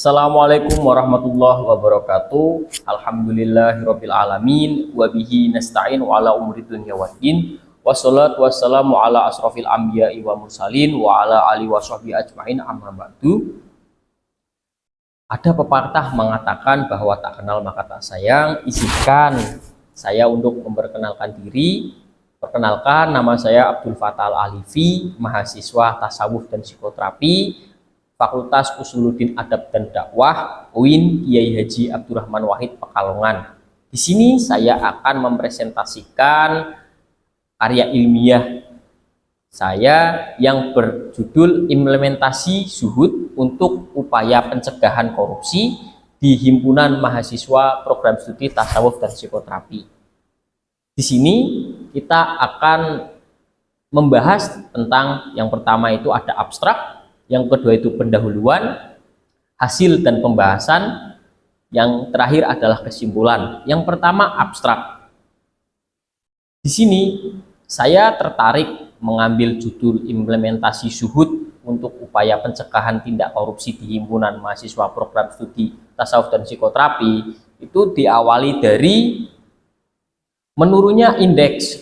Assalamualaikum warahmatullahi wabarakatuh. Alhamdulillahirabbil alamin wa bihi nasta'in wa ala umuri dunya waddin. Wassalatu wassalamu ala asrofil anbiya'i wa mursalin wa ala alihi washabbihi ajmain, amma ba'du. Ada pepatah mengatakan bahwa tak kenal maka tak sayang. Izinkan saya untuk memperkenalkan diri. Perkenalkan, nama saya Abdul Fattah Al-Alifi, mahasiswa tasawuf dan psikoterapi Fakultas Usuluddin Adab dan Dakwah UIN Kiai Haji Abdurrahman Wahid Pekalongan. Di sini saya akan mempresentasikan karya ilmiah saya yang berjudul Implementasi Zuhud untuk Upaya Pencegahan Korupsi di Himpunan Mahasiswa Program Studi Tasawuf dan Psikoterapi. Di sini kita akan membahas tentang yang pertama itu ada abstrak, yang kedua itu pendahuluan, hasil dan pembahasan, yang terakhir adalah kesimpulan. Yang pertama abstrak. Di sini saya tertarik mengambil judul Implementasi Zuhud untuk Upaya Pencegahan Tindak Korupsi di Himpunan Mahasiswa Program Studi Tasawuf dan Psikoterapi. Itu diawali dari menurunnya indeks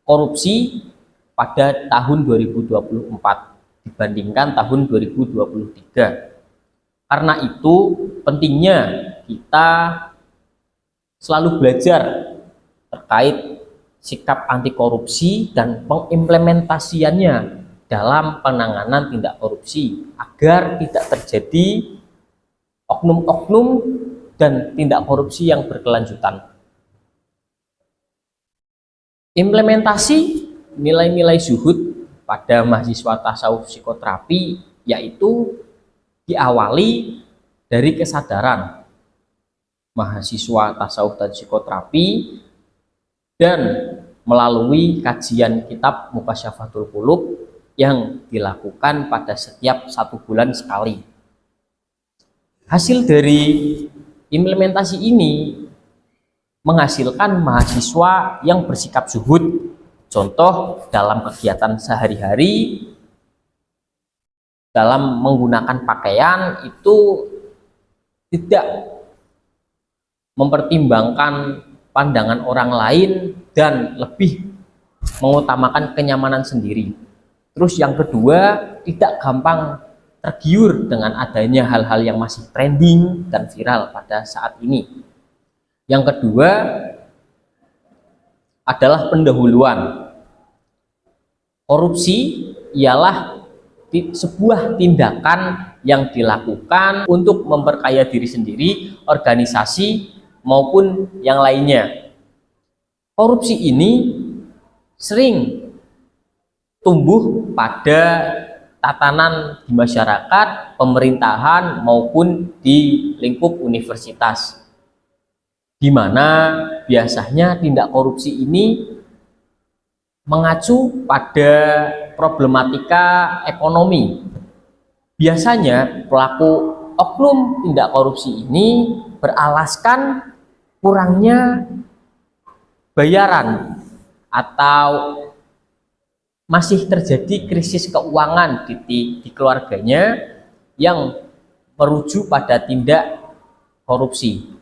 korupsi pada tahun 2024 dibandingkan tahun 2023. Karena itu pentingnya kita selalu belajar terkait sikap anti korupsi dan pengimplementasiannya dalam penanganan tindak korupsi agar tidak terjadi oknum-oknum dan tindak korupsi yang berkelanjutan. Implementasi nilai-nilai zuhud pada mahasiswa tasawuf psikoterapi yaitu diawali dari kesadaran mahasiswa tasawuf dan psikoterapi dan melalui kajian kitab Mukasyafatul Qulub yang dilakukan pada setiap 1 bulan sekali. Hasil dari implementasi ini menghasilkan mahasiswa yang bersikap zuhud. Contoh dalam kegiatan sehari-hari, dalam menggunakan pakaian itu tidak mempertimbangkan pandangan orang lain dan lebih mengutamakan kenyamanan sendiri. Terus yang kedua, tidak gampang tergiur dengan adanya hal-hal yang masih trending dan viral pada saat ini. Yang kedua adalah pendahuluan. Korupsi ialah sebuah tindakan yang dilakukan untuk memperkaya diri sendiri, organisasi, maupun yang lainnya. Korupsi ini sering tumbuh pada tatanan di masyarakat, pemerintahan, maupun di lingkup universitas, di mana biasanya tindak korupsi ini mengacu pada problematika ekonomi. Biasanya pelaku oknum tindak korupsi ini beralaskan kurangnya bayaran atau masih terjadi krisis keuangan di keluarganya yang merujuk pada tindak korupsi.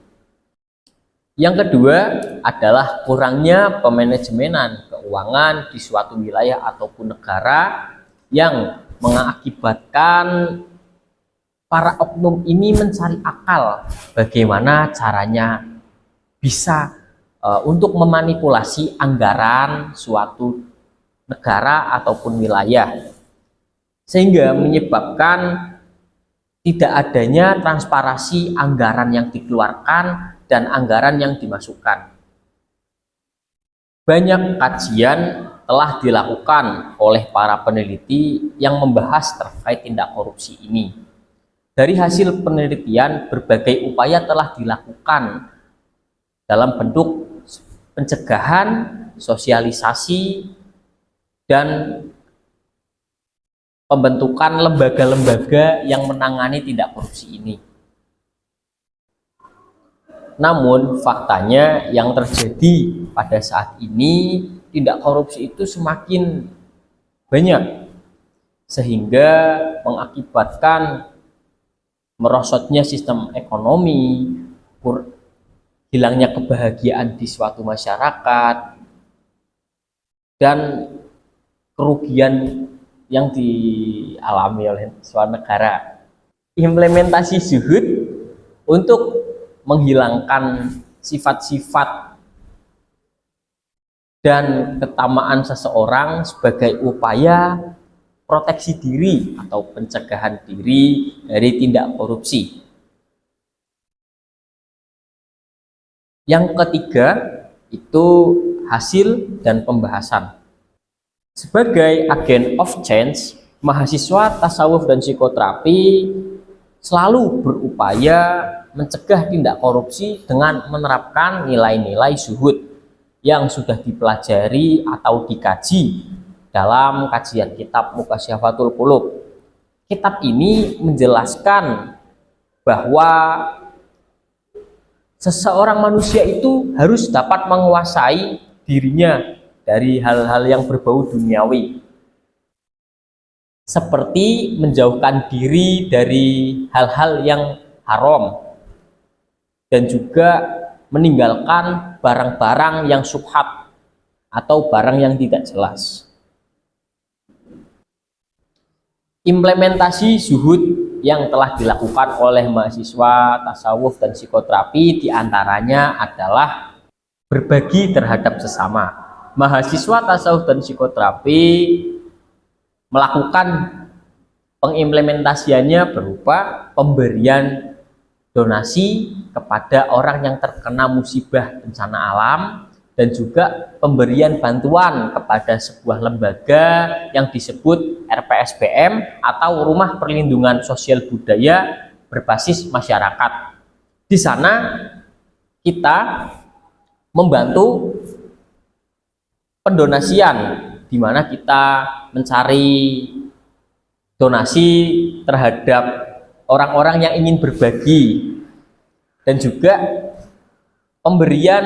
Yang kedua adalah kurangnya pemanajemenan keuangan di suatu wilayah ataupun negara yang mengakibatkan para oknum ini mencari akal bagaimana caranya bisa untuk memanipulasi anggaran suatu negara ataupun wilayah, sehingga menyebabkan tidak adanya transparansi anggaran yang dikeluarkan dan anggaran yang dimasukkan. Banyak kajian telah dilakukan oleh para peneliti yang membahas terkait tindak korupsi ini. Dari hasil penelitian, berbagai upaya telah dilakukan dalam bentuk pencegahan, sosialisasi, dan pembentukan lembaga-lembaga yang menangani tindak korupsi ini. Namun faktanya yang terjadi pada saat ini tindak korupsi itu semakin banyak, sehingga mengakibatkan merosotnya sistem ekonomi, hilangnya kebahagiaan di suatu masyarakat, dan kerugian yang dialami oleh suatu negara. Implementasi zuhud untuk menghilangkan sifat-sifat dan ketamaan seseorang sebagai upaya proteksi diri atau pencegahan diri dari tindak korupsi. Yang ketiga itu hasil dan pembahasan. Sebagai agen of change, mahasiswa tasawuf dan psikoterapi selalu berupaya mencegah tindak korupsi dengan menerapkan nilai-nilai zuhud yang sudah dipelajari atau dikaji dalam kajian kitab Mukasyafatul Qulub. Kitab ini menjelaskan bahwa seseorang manusia itu harus dapat menguasai dirinya dari hal-hal yang berbau duniawi, seperti menjauhkan diri dari hal-hal yang haram dan juga meninggalkan barang-barang yang syubhat atau barang yang tidak jelas. Implementasi zuhud yang telah dilakukan oleh mahasiswa tasawuf dan psikoterapi diantaranya adalah berbagi terhadap sesama. Mahasiswa tasawuf dan psikoterapi melakukan pengimplementasiannya berupa pemberian donasi kepada orang yang terkena musibah bencana alam, dan juga pemberian bantuan kepada sebuah lembaga yang disebut RPSBM atau Rumah Perlindungan Sosial Budaya berbasis masyarakat. Di sana kita membantu pendonasian, di mana kita mencari donasi terhadap orang-orang yang ingin berbagi, dan juga pemberian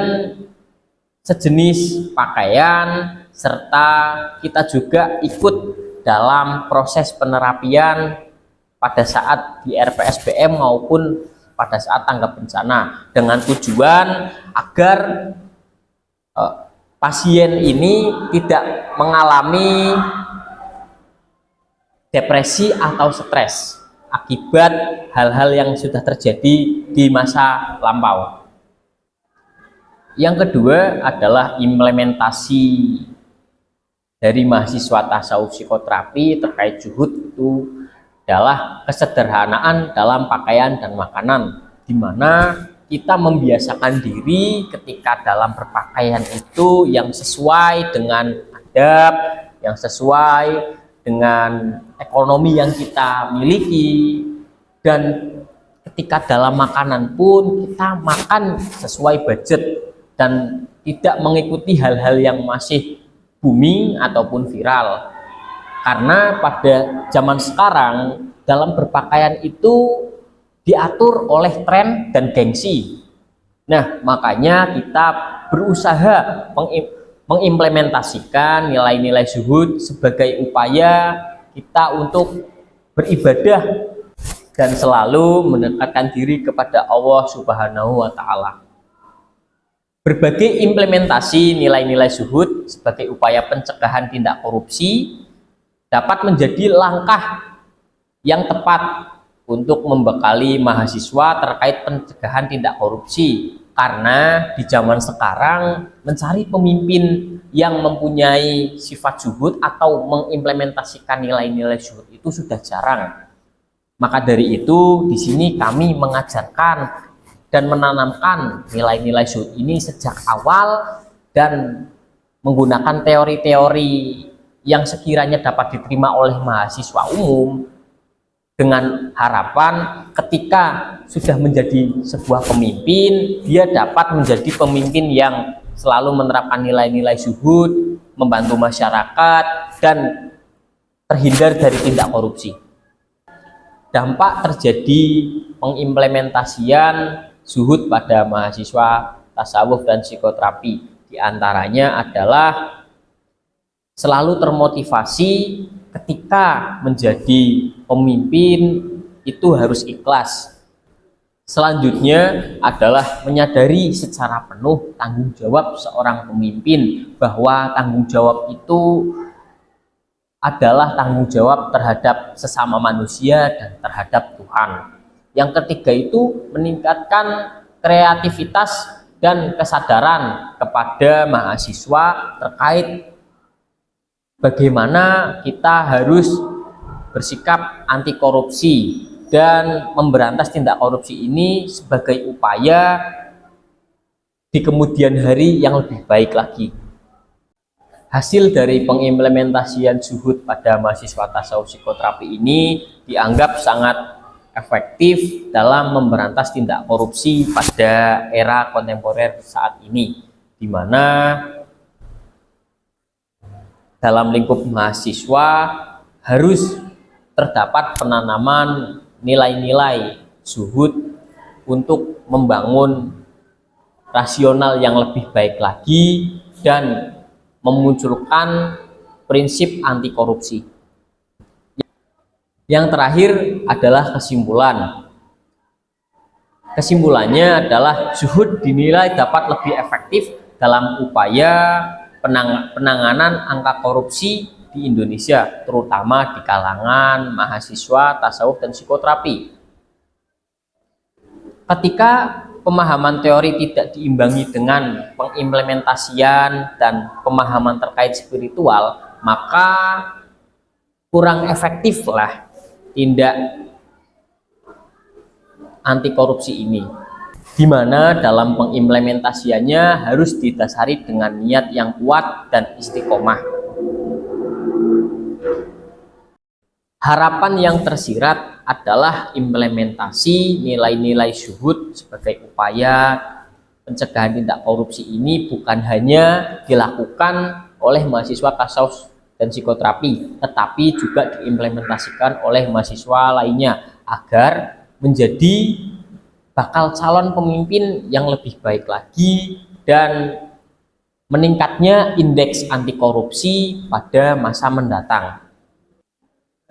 sejenis pakaian, serta kita juga ikut dalam proses penerapian pada saat di RPSBM maupun pada saat tanggap bencana, dengan tujuan agar pasien ini tidak mengalami depresi atau stres akibat hal-hal yang sudah terjadi di masa lampau. Yang kedua adalah implementasi dari mahasiswa tasawuf psikoterapi terkait zuhud itu adalah kesederhanaan dalam pakaian dan makanan, di mana kita membiasakan diri ketika dalam berpakaian itu yang sesuai dengan adab, yang sesuai dengan ekonomi yang kita miliki, dan ketika dalam makanan pun kita makan sesuai budget dan tidak mengikuti hal-hal yang masih booming ataupun viral. Karena pada zaman sekarang dalam berpakaian itu diatur oleh tren dan gengsi. Nah, makanya kita berusaha mengimplementasikan nilai-nilai zuhud sebagai upaya kita untuk beribadah dan selalu mendekatkan diri kepada Allah Subhanahu wa Ta'ala. Berbagai implementasi nilai-nilai zuhud sebagai upaya pencegahan tindak korupsi dapat menjadi langkah yang tepat untuk membekali mahasiswa terkait pencegahan tindak korupsi, karena di zaman sekarang mencari pemimpin yang mempunyai sifat zuhud atau mengimplementasikan nilai-nilai zuhud itu sudah jarang. Maka dari itu di sini kami mengajarkan dan menanamkan nilai-nilai zuhud ini sejak awal, dan menggunakan teori-teori yang sekiranya dapat diterima oleh mahasiswa umum, dengan harapan ketika sudah menjadi sebuah pemimpin, dia dapat menjadi pemimpin yang selalu menerapkan nilai-nilai zuhud, membantu masyarakat, dan terhindar dari tindak korupsi. Dampak terjadi pengimplementasian zuhud pada mahasiswa tasawuf dan psikoterapi diantaranya adalah selalu termotivasi ketika menjadi pemimpin itu harus ikhlas. Selanjutnya adalah menyadari secara penuh tanggung jawab seorang pemimpin, bahwa tanggung jawab itu adalah tanggung jawab terhadap sesama manusia dan terhadap Tuhan. Yang ketiga itu meningkatkan kreativitas dan kesadaran kepada mahasiswa terkait bagaimana kita harus bersikap anti korupsi dan memberantas tindak korupsi ini sebagai upaya di kemudian hari yang lebih baik lagi. Hasil dari pengimplementasian zuhud pada mahasiswa tasawuf psikoterapi ini dianggap sangat efektif dalam memberantas tindak korupsi pada era kontemporer saat ini, di mana dalam lingkup mahasiswa harus terdapat penanaman nilai-nilai zuhud untuk membangun rasional yang lebih baik lagi dan memunculkan prinsip anti korupsi. Yang terakhir adalah kesimpulan. Kesimpulannya adalah zuhud dinilai dapat lebih efektif dalam upaya penanganan angka korupsi di Indonesia, terutama di kalangan mahasiswa tasawuf dan psikoterapi. Ketika pemahaman teori tidak diimbangi dengan pengimplementasian dan pemahaman terkait spiritual, maka kurang efektiflah tindak anti korupsi ini, di mana dalam pengimplementasiannya harus didasari dengan niat yang kuat dan istiqomah. Harapan yang tersirat adalah implementasi nilai-nilai zuhud sebagai upaya pencegahan tindak korupsi ini bukan hanya dilakukan oleh mahasiswa tasawuf dan psikoterapi, tetapi juga diimplementasikan oleh mahasiswa lainnya agar menjadi bakal calon pemimpin yang lebih baik lagi dan meningkatnya indeks anti korupsi pada masa mendatang.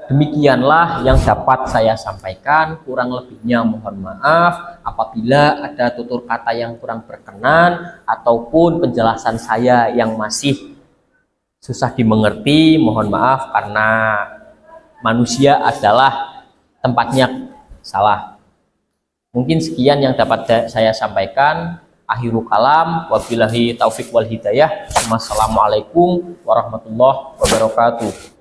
Demikianlah yang dapat saya sampaikan, kurang lebihnya mohon maaf apabila ada tutur kata yang kurang berkenan ataupun penjelasan saya yang masih susah dimengerti, mohon maaf karena manusia adalah tempatnya salah. Mungkin sekian yang dapat saya sampaikan. Akhirul kalam, wabillahi taufik wal hidayah. Wassalamualaikum warahmatullahi wabarakatuh.